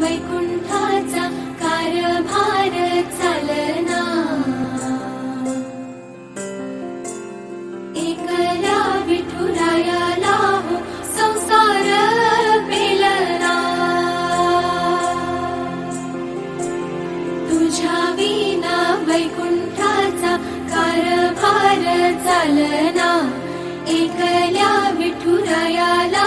वैकुंठाचा कारभार चालना, एकल्या विठुरायाला हो संसार पेलना, तुझ्या विना वैकुंठाचा कारभार चालना, एकल्या विठुरायाला